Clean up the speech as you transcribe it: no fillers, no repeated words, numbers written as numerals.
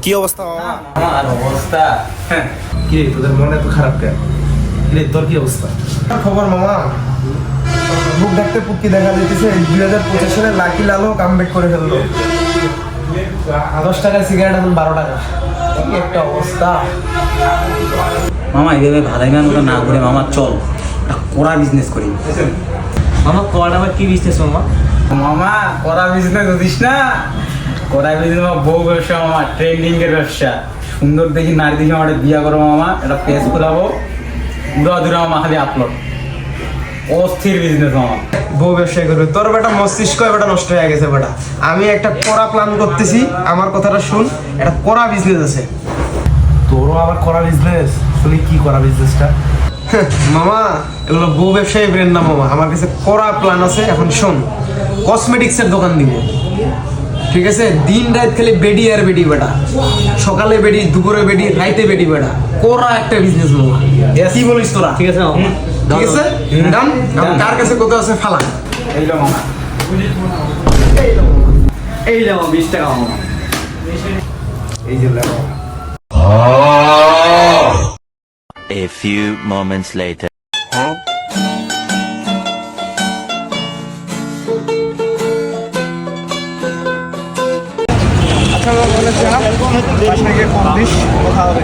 কি অবস্থা মামা? আমার অবস্থা হ্যাঁ, কি রে তোদের মন এত খারাপ কেন? কি রে তোর কি অবস্থা? খবর মামা, বুক দেখতে পুটকি দেখা যেতেছে 2025 সালে লাকি লালও কামব্যাক করে ফেললো। 10 টাকার সিগারেট এখন 12 টাকা। কি একটা অবস্থা। মামা এইভাবে ভাদাইমার মতো না ঘুরে মামা চল একটা কড়া বিজনেস করি। মামা কড়া আবার কি বিজনেস মামা? মামা কড়া বিজনেস হতিস না, কড়া বিজনেস মামা বউ ব্যবসা মামা, ট্রেন্ডিং এর ব্যবসা। সুন্দর দেখি নারী দেখি আমার বিয়া করো মামা, একটা পেজ খোলাবো, উড়া দুরা মামা খালি আপলোড। অস্থির বিজনেস মামা। বউ ব্যবসায় করবে তোর বেটা মস্তিষ্ক বেটা নষ্ট হয়ে গেছে বেটা। আমি একটা কড়া প্ল্যান করতেছি, আমার কথাটা শুন। একটা কড়া বিজনেস আছে। তোরও আবার করা বিজনেস? শুনি কি করা বিজনেসটা? মামা এগুলো বউ ব্যবসায়ী ব্র্যান্ড না মামা, আমার কাছে কড়া প্ল্যান আছে। এখন শোন, কসমেটিক্সের দোকান দিব, ঠিক আছে? দিন রাত খালি বেডি আর বেডি বেটা, সকালে বেডি, দুপুরে বেডি, রাইতে বেডি বেটা। কড়া একটা বিজনেস মামা, কি বলিস তোরা? ঠিক আছে মামা, ঠিক আছে ডান। কার কাছে কত আছে ফালা। এইলো মামা, এই যাও 20 টাকা মামা। এই যে লেখো। A few moments later. আচ্ছা বলে যা বাসায় গিয়ে কম দিস, কথা হবে।